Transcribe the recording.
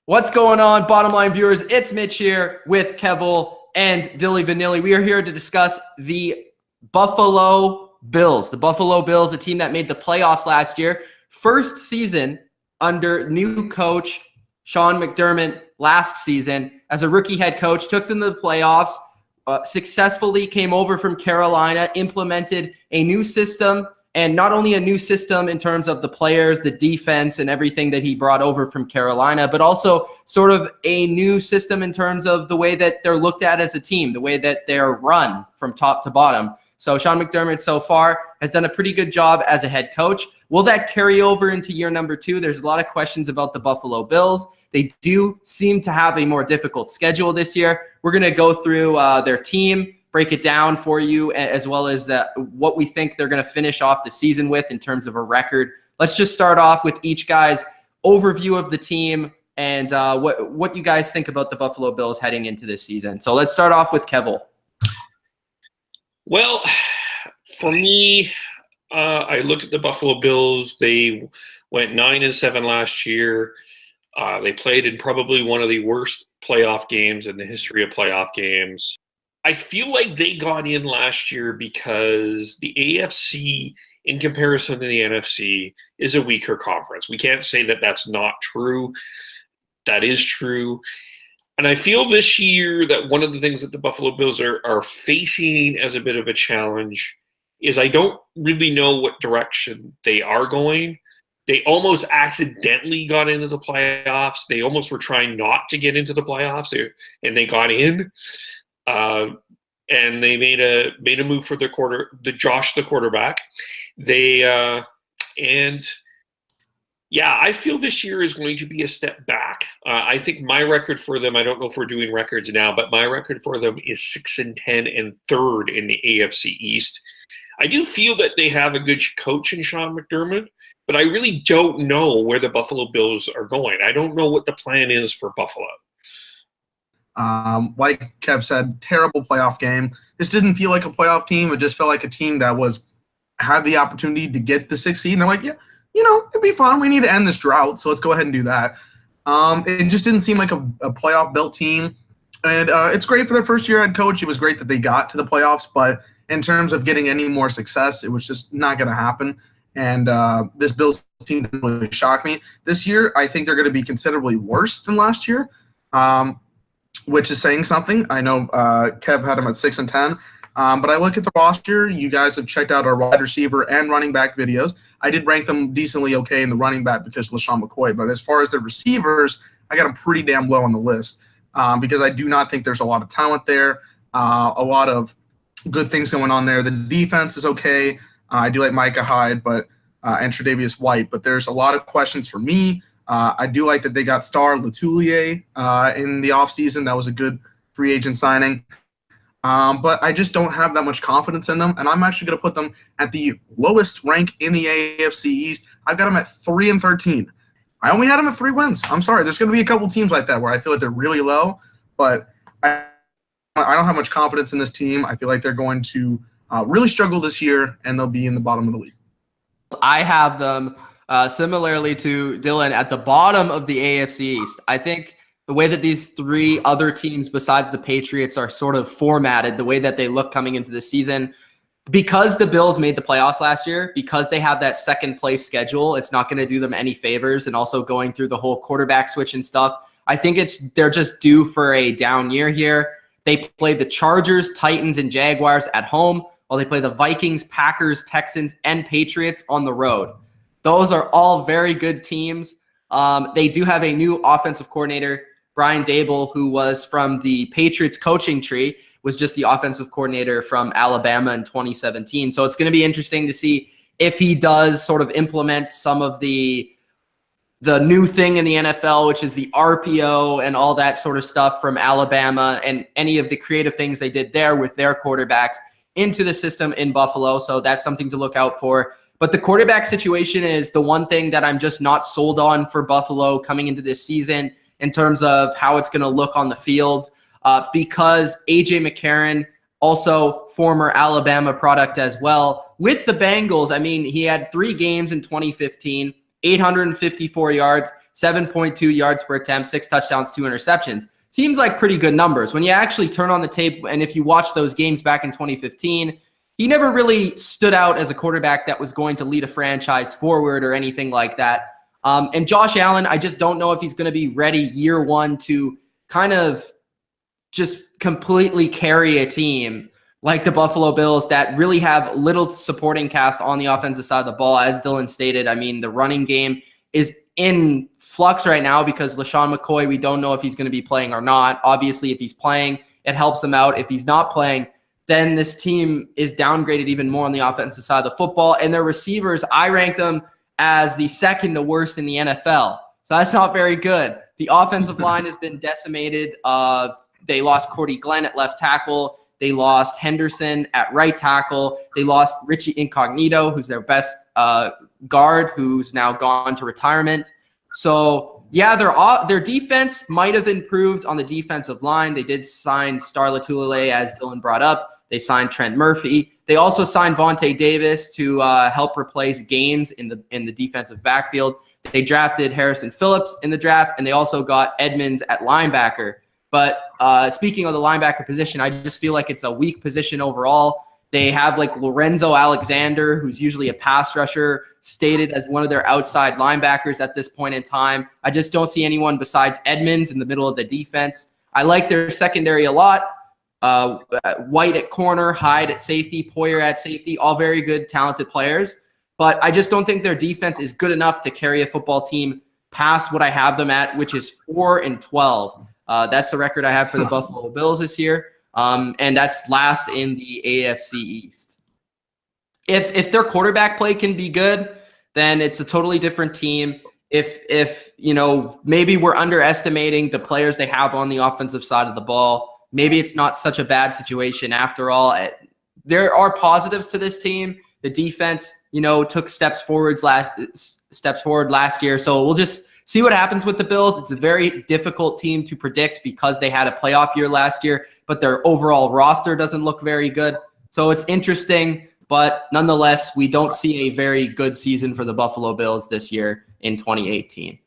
What's going on, Bottom Line viewers? It's Mitch here with Kevole and Dilly Vanilli. We are here to discuss the Buffalo Bills. The Buffalo Bills, a team that made the playoffs last year. First season under new coach Sean McDermott last season as a rookie head coach. Took them to the playoffs, successfully came over from Carolina, implemented a new system. And not only a new system in terms of the players, the defense, and everything that he brought over from Carolina, but also sort of a new system in terms of the way that they're looked at as a team, the way that they're run from top to bottom. So Sean McDermott so far has done a pretty good job as a head coach. Will that carry over into year number 2? There's a lot of questions about the Buffalo Bills. They do seem to have a more difficult schedule this year. We're going to go through their team, break it down for you, as well as what we think they're going to finish off the season with in terms of a record. Let's just start off with each guy's overview of the team and what you guys think about the Buffalo Bills heading into this season. So let's start off with Kevole. Well, for me, I look at the Buffalo Bills. They went 9-7 last year. They played in probably one of the worst playoff games in the history of playoff games. I feel like they got in last year because the AFC, in comparison to the NFC, is a weaker conference. We can't say that that's not true. That is true. And I feel this year that one of the things that the Buffalo Bills are facing as a bit of a challenge is I don't really know what direction they are going. They almost accidentally got into the playoffs. They almost were trying not to get into the playoffs, and they got in. And they made a move for the quarterback. I feel this year is going to be a step back. I think my record for them, I don't know if we're doing records now, but my record for them is 6-10 and 3rd in the AFC East. I do feel that they have a good coach in Sean McDermott, but I really don't know where the Buffalo Bills are going. I don't know what the plan is for Buffalo. Like Kev said, terrible playoff game. This didn't feel like a playoff team. It just felt like a team that had the opportunity to get the 6th seed. And they're like, yeah, it'd be fun. We need to end this drought, so let's go ahead and do that. It just didn't seem like a playoff built team. And it's great for their first year head coach. It was great that they got to the playoffs, but in terms of getting any more success, it was just not going to happen. And this Bills team didn't really shock me. This year, I think they're going to be considerably worse than last year. Which is saying something. I know Kev had them at 6-10, but I look at the roster. You guys have checked out our wide receiver and running back videos. I did rank them decently okay in the running back because of LaShawn McCoy, but as far as the receivers, I got them pretty damn low on the list because I do not think there's a lot of talent there, a lot of good things going on there. The defense is okay. I do like Micah Hyde and Tre'Davious White, but there's a lot of questions for me. I do like that they got Star Latulier in the offseason. That was a good free agent signing. But I just don't have that much confidence in them, and I'm actually going to put them at the lowest rank in the AFC East. I've got them at 3-13. I only had them at 3 wins. I'm sorry. There's going to be a couple teams like that where I feel like they're really low, but I don't have much confidence in this team. I feel like they're going to really struggle this year, and they'll be in the bottom of the league. I have them similarly to Dylan at the bottom of the AFC East. I think the way that these 3 other teams besides the Patriots are sort of formatted, the way that they look coming into the season, because the Bills made the playoffs last year, because they have that second place schedule, it's not going to do them any favors. And also going through the whole quarterback switch and stuff, I think they're just due for a down year here. They play the Chargers, Titans, and Jaguars at home, while they play the Vikings, Packers, Texans, and Patriots on the road. Those are all very good teams. They do have a new offensive coordinator, Brian Dable, who was from the Patriots coaching tree, was just the offensive coordinator from Alabama in 2017. So it's going to be interesting to see if he does sort of implement some of the new thing in the NFL, which is the RPO and all that sort of stuff from Alabama and any of the creative things they did there with their quarterbacks into the system in Buffalo. So that's something to look out for. But the quarterback situation is the one thing that I'm just not sold on for Buffalo coming into this season in terms of how it's going to look on the field because A.J. McCarron, also former Alabama product as well, with the Bengals. I mean, he had 3 games in 2015, 854 yards, 7.2 yards per attempt, 6 touchdowns, 2 interceptions. Seems like pretty good numbers. When you actually turn on the tape, and if you watch those games back in 2015, he never really stood out as a quarterback that was going to lead a franchise forward or anything like that. And Josh Allen, I just don't know if he's going to be ready year one to kind of just completely carry a team like the Buffalo Bills that really have little supporting cast on the offensive side of the ball. As Dylan stated, I mean, the running game is in flux right now because LaShawn McCoy, we don't know if he's going to be playing or not. Obviously, if he's playing, it helps him out. If he's not playing, then this team is downgraded even more on the offensive side of the football. And their receivers, I rank them as the second to worst in the NFL. So that's not very good. The offensive line has been decimated. They lost Cordy Glenn at left tackle. They lost Henderson at right tackle. They lost Richie Incognito, who's their best guard, who's now gone to retirement. So, yeah, their defense might have improved on the defensive line. They did sign Star Lotulelei, as Dylan brought up. They signed Trent Murphy. They also signed Vontae Davis to help replace Gaines in the defensive backfield. They drafted Harrison Phillips in the draft, and they also got Edmonds at linebacker. But speaking of the linebacker position, I just feel like it's a weak position overall. They have like Lorenzo Alexander, who's usually a pass rusher, stated as one of their outside linebackers at this point in time. I just don't see anyone besides Edmonds in the middle of the defense. I like their secondary a lot. White at corner, Hyde at safety, Poyer at safety, all very good, talented players. But I just don't think their defense is good enough to carry a football team past what I have them at, which is 4-12. That's the record I have for the Buffalo Bills this year. And that's last in the AFC East. If their quarterback play can be good, then it's a totally different team. If you know, maybe we're underestimating the players they have on the offensive side of the ball, maybe it's not such a bad situation after all. There are positives to this team. The defense, you know, took steps forward last year. So we'll just see what happens with the Bills. It's a very difficult team to predict because they had a playoff year last year, but their overall roster doesn't look very good. So it's interesting, but nonetheless, we don't see a very good season for the Buffalo Bills this year in 2018.